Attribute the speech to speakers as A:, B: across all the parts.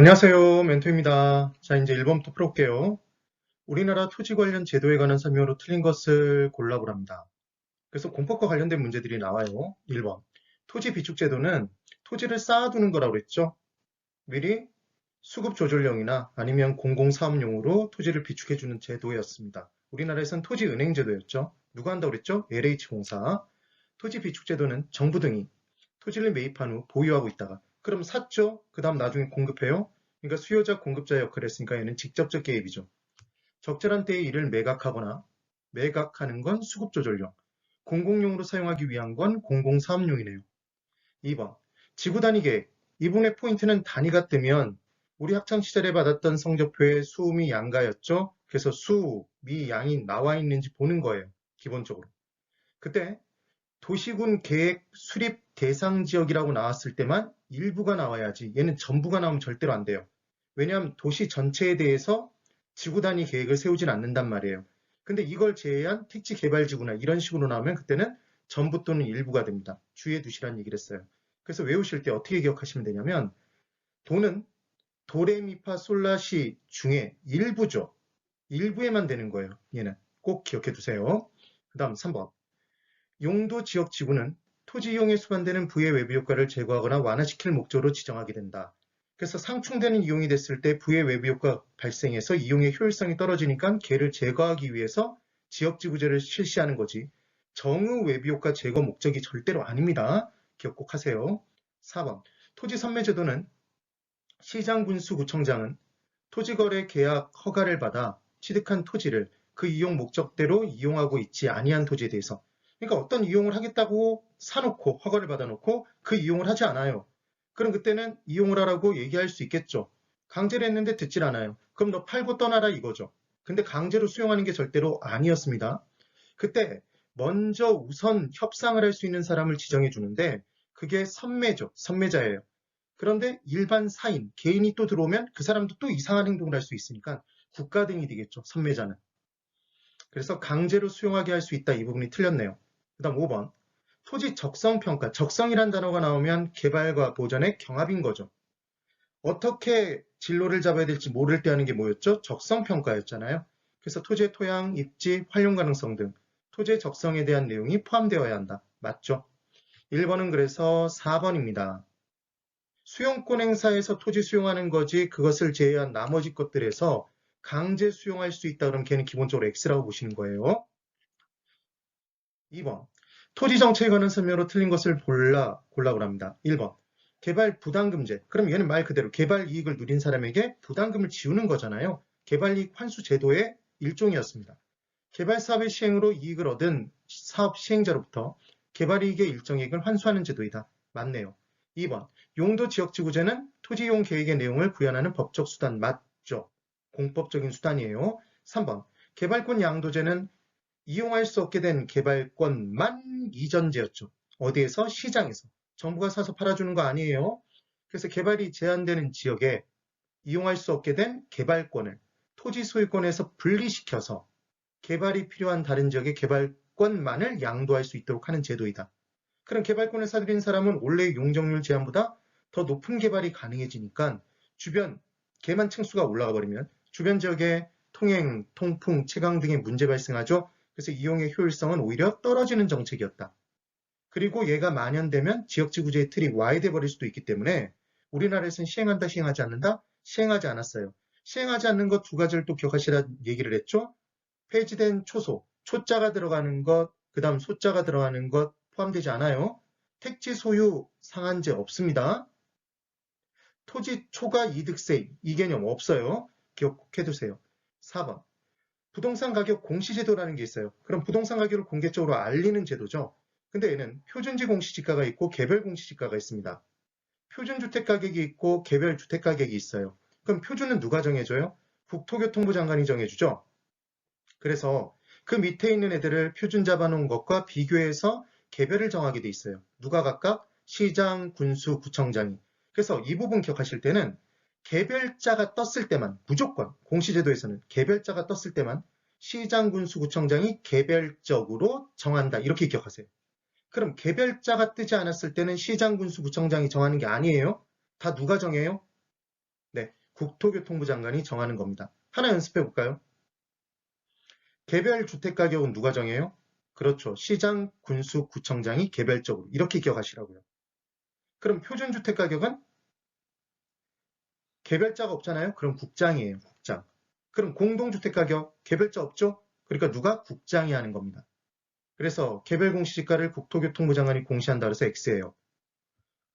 A: 안녕하세요. 멘토입니다. 자, 이제 1번부터 풀어볼게요. 우리나라 토지 관련 제도에 관한 설명으로 틀린 것을 골라보랍니다. 그래서 공법과 관련된 문제들이 나와요. 1번. 토지 비축 제도는 토지를 쌓아두는 거라고 그랬죠. 미리 수급 조절용이나 아니면 공공사업용으로 토지를 비축해주는 제도였습니다. 우리나라에선 토지은행 제도였죠. 누가 한다고 그랬죠? LH공사. 토지 비축 제도는 정부 등이 토지를 매입한 후 보유하고 있다가 그럼 샀죠? 그 다음 나중에 공급해요? 그러니까 수요자 공급자 역할을 했으니까 얘는 직접적 개입이죠. 적절한 때에 이를 매각하거나 매각하는 건 수급 조절용, 공공용으로 사용하기 위한 건 공공사업용이네요. 2번 지구 단위 계획. 이 부분의 포인트는 단위가 뜨면 우리 학창 시절에 받았던 성적표에 수, 미, 양가였죠. 그래서 수, 미, 양이 나와 있는지 보는 거예요. 기본적으로. 그때 도시군 계획 수립 대상 지역이라고 나왔을 때만 일부가 나와야지 얘는 전부가 나오면 절대로 안 돼요. 왜냐하면 도시 전체에 대해서 지구 단위 계획을 세우진 않는단 말이에요. 근데 이걸 제외한 택지 개발 지구나 이런 식으로 나오면 그때는 전부 또는 일부가 됩니다. 주의해 두시라는 얘기를 했어요. 그래서 외우실 때 어떻게 기억하시면 되냐면 도는 도레미파 솔라시 중에 일부죠. 일부에만 되는 거예요. 얘는 꼭 기억해 두세요. 그 다음 3번 용도 지역 지구는 토지 이용에 수반되는 부의 외부 효과를 제거하거나 완화시킬 목적으로 지정하게 된다. 그래서 상충되는 이용이 됐을 때 부의 외부 효과 발생해서 이용의 효율성이 떨어지니까 걔를 제거하기 위해서 지역지구제를 실시하는 거지. 정의 외부 효과 제거 목적이 절대로 아닙니다. 기억 꼭 하세요. 4번 토지 선매제도는 시장군수구청장은 토지거래 계약 허가를 받아 취득한 토지를 그 이용 목적대로 이용하고 있지 아니한 토지에 대해서 그러니까 어떤 이용을 하겠다고 사놓고 허가를 받아놓고 그 이용을 하지 않아요. 그럼 그때는 이용을 하라고 얘기할 수 있겠죠. 강제로 했는데 듣질 않아요. 그럼 너 팔고 떠나라 이거죠. 근데 강제로 수용하는 게 절대로 아니었습니다. 그때 먼저 우선 협상을 할 수 있는 사람을 지정해 주는데 그게 선매죠. 선매자예요. 그런데 일반 사인, 개인이 또 들어오면 그 사람도 또 이상한 행동을 할 수 있으니까 국가 등이 되겠죠. 선매자는. 그래서 강제로 수용하게 할 수 있다. 이 부분이 틀렸네요. 그 다음 5번. 토지 적성평가. 적성이란 단어가 나오면 개발과 보전의 경합인 거죠. 어떻게 진로를 잡아야 될지 모를 때 하는 게 뭐였죠? 적성평가였잖아요. 그래서 토지의 토양, 입지, 활용 가능성 등 토지의 적성에 대한 내용이 포함되어야 한다. 맞죠? 1번은 그래서 4번입니다. 수용권 행사에서 토지 수용하는 거지 그것을 제외한 나머지 것들에서 강제 수용할 수 있다 그러면 걔는 기본적으로 X라고 보시는 거예요. 2번 토지 정책에 관한 설명으로 틀린 것을 골라고 합니다. 1번 개발 부담금제. 그럼 얘는 말 그대로 개발 이익을 누린 사람에게 부담금을 지우는 거잖아요. 개발 이익 환수 제도의 일종이었습니다. 개발 사업의 시행으로 이익을 얻은 사업 시행자로부터 개발 이익의 일정액을 환수하는 제도이다. 맞네요. 2번 용도 지역지구제는 토지이용 계획의 내용을 구현하는 법적 수단 맞죠? 공법적인 수단이에요. 3번 개발권 양도제는 이용할 수 없게 된 개발권만 이전제였죠. 어디에서? 시장에서. 정부가 사서 팔아주는 거 아니에요. 그래서 개발이 제한되는 지역에 이용할 수 없게 된 개발권을 토지 소유권에서 분리시켜서 개발이 필요한 다른 지역의 개발권만을 양도할 수 있도록 하는 제도이다. 그럼 개발권을 사들인 사람은 원래 용적률 제한보다 더 높은 개발이 가능해지니까 주변 개만 층수가 올라가 버리면 주변 지역에 통행, 통풍, 채광 등의 문제 발생하죠. 그래서 이용의 효율성은 오히려 떨어지는 정책이었다. 그리고 얘가 만연되면 지역지구제의 틀이 와해돼 버릴 수도 있기 때문에 우리나라에서는 시행한다, 시행하지 않는다? 시행하지 않았어요. 시행하지 않는 것 두 가지를 또 기억하시라 얘기를 했죠. 폐지된 초소, 초자가 들어가는 것, 그 다음 소자가 들어가는 것 포함되지 않아요. 택지 소유 상한제 없습니다. 토지 초과 이득세 이 개념 없어요. 기억 꼭 해두세요. 4번 부동산 가격 공시제도라는 게 있어요. 그럼 부동산 가격을 공개적으로 알리는 제도죠. 근데 얘는 표준지 공시지가가 있고 개별 공시지가가 있습니다. 표준주택 가격이 있고 개별 주택 가격이 있어요. 그럼 표준은 누가 정해줘요? 국토교통부 장관이 정해주죠. 그래서 그 밑에 있는 애들을 표준 잡아놓은 것과 비교해서 개별을 정하게 돼 있어요. 누가 각각? 시장, 군수, 구청장이. 그래서 이 부분 기억하실 때는 개별자가 떴을 때만 무조건 공시제도에서는 개별자가 떴을 때만 시장, 군수, 구청장이 개별적으로 정한다. 이렇게 기억하세요. 그럼 개별자가 뜨지 않았을 때는 시장, 군수, 구청장이 정하는 게 아니에요. 다 누가 정해요? 네, 국토교통부 장관이 정하는 겁니다. 하나 연습해 볼까요? 개별 주택가격은 누가 정해요? 그렇죠. 시장, 군수, 구청장이 개별적으로 이렇게 기억하시라고요. 그럼 표준주택가격은 개별자가 없잖아요. 그럼 국장이에요. 국장. 그럼 공동주택가격 개별자 없죠? 그러니까 누가? 국장이 하는 겁니다. 그래서 개별 공시지가를 국토교통부 장관이 공시한다 그래서 X예요.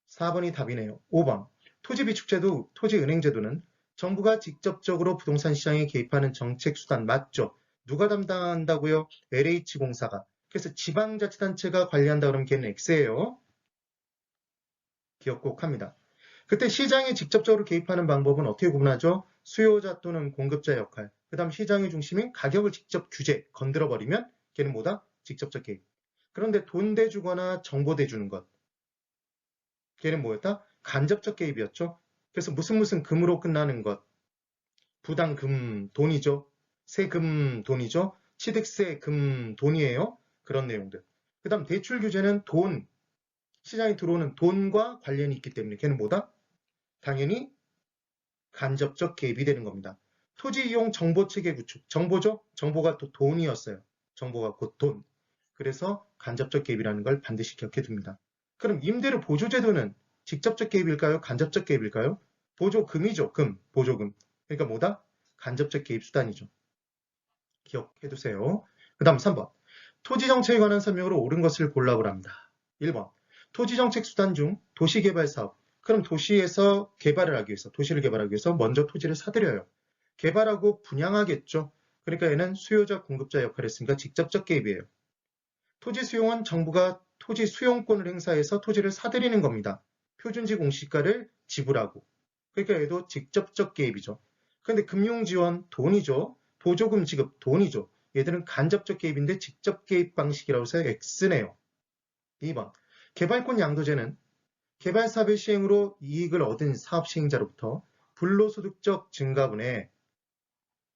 A: 4번이 답이네요. 5번. 토지비축제도, 토지은행제도는 정부가 직접적으로 부동산 시장에 개입하는 정책 수단 맞죠? 누가 담당한다고요? LH공사가. 그래서 지방자치단체가 관리한다 그러면 걔는 X예요. 기억 꼭 합니다. 그때 시장에 직접적으로 개입하는 방법은 어떻게 구분하죠? 수요자 또는 공급자 역할. 그 다음 시장의 중심인 가격을 직접 규제, 건드려버리면 걔는 뭐다? 직접적 개입. 그런데 돈 대주거나 정보 대주는 것. 걔는 뭐였다? 간접적 개입이었죠. 그래서 무슨 금으로 끝나는 것. 부담금 돈이죠. 세금 돈이죠. 취득세 금 돈이에요. 그런 내용들. 그 다음 대출 규제는 돈, 시장에 들어오는 돈과 관련이 있기 때문에 걔는 뭐다? 당연히 간접적 개입이 되는 겁니다. 토지 이용 정보 체계 구축. 정보죠? 정보가 또 돈이었어요. 정보가 곧 돈. 그래서 간접적 개입이라는 걸 반드시 기억해 둡니다. 그럼 임대료 보조제도는 직접적 개입일까요? 간접적 개입일까요? 보조금이죠. 금, 보조금. 그러니까 뭐다? 간접적 개입 수단이죠. 기억해 두세요. 그 다음 3번. 토지정책에 관한 설명으로 옳은 것을 골라보라 합니다. 1번. 토지정책 수단 중 도시개발사업. 그럼 도시에서 개발을 하기 위해서, 도시를 개발하기 위해서 먼저 토지를 사들여요. 개발하고 분양하겠죠. 그러니까 얘는 수요자, 공급자 역할을 했으니까 직접적 개입이에요. 토지 수용은 정부가 토지 수용권을 행사해서 토지를 사들이는 겁니다. 표준지 공시가를 지불하고. 그러니까 얘도 직접적 개입이죠. 그런데 금융지원 돈이죠. 보조금 지급 돈이죠. 얘들은 간접적 개입인데 직접 개입 방식이라고 해서 X네요. 2번. 개발권 양도제는 개발 사업의 시행으로 이익을 얻은 사업 시행자로부터 불로소득적 증가분에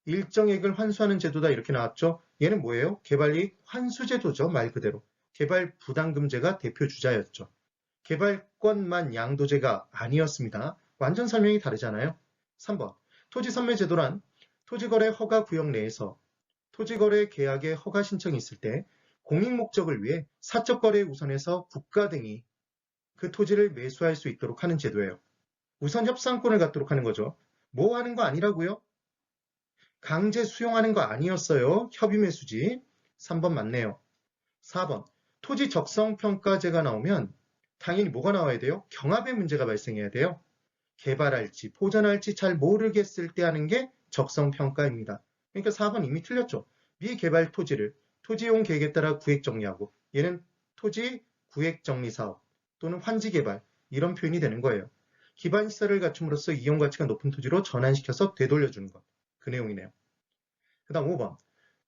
A: 일정액을 환수하는 제도다 이렇게 나왔죠. 얘는 뭐예요? 개발이익 환수제도죠. 말 그대로. 개발 부담금제가 대표 주자였죠. 개발권만 양도제가 아니었습니다. 완전 설명이 다르잖아요. 3번. 토지선매제도란 토지거래 허가 구역 내에서 토지거래 계약의 허가 신청이 있을 때 공익 목적을 위해 사적거래에 우선해서 국가 등이 그 토지를 매수할 수 있도록 하는 제도예요. 우선 협상권을 갖도록 하는 거죠. 뭐 하는 거 아니라고요? 강제 수용하는 거 아니었어요. 협의 매수지. 3번 맞네요. 4번. 토지 적성평가제가 나오면 당연히 뭐가 나와야 돼요? 경합의 문제가 발생해야 돼요. 개발할지 보전할지 잘 모르겠을 때 하는 게 적성평가입니다. 그러니까 4번 이미 틀렸죠. 미개발 토지를 토지이용 계획에 따라 구획 정리하고 얘는 토지 구획 정리 사업 또는 환지 개발 이런 표현이 되는 거예요. 기반 시설을 갖춤으로써 이용 가치가 높은 토지로 전환시켜서 되돌려주는 것. 그 내용이네요. 그 다음 5번.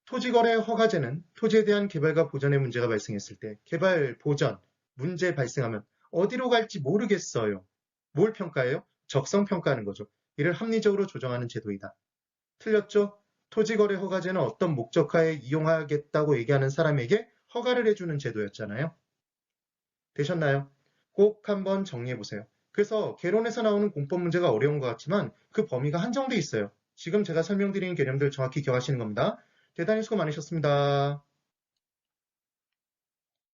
A: 토지거래 허가제는 토지에 대한 개발과 보전의 문제가 발생했을 때 개발, 보전, 문제 발생하면 어디로 갈지 모르겠어요. 뭘 평가해요? 적성 평가하는 거죠. 이를 합리적으로 조정하는 제도이다. 틀렸죠? 토지거래 허가제는 어떤 목적하에 이용하겠다고 얘기하는 사람에게 허가를 해주는 제도였잖아요. 되셨나요? 꼭 한번 정리해보세요. 그래서 개론에서 나오는 공법 문제가 어려운 것 같지만 그 범위가 한정돼 있어요. 지금 제가 설명드린 개념들 정확히 기억하시는 겁니다. 대단히 수고 많으셨습니다.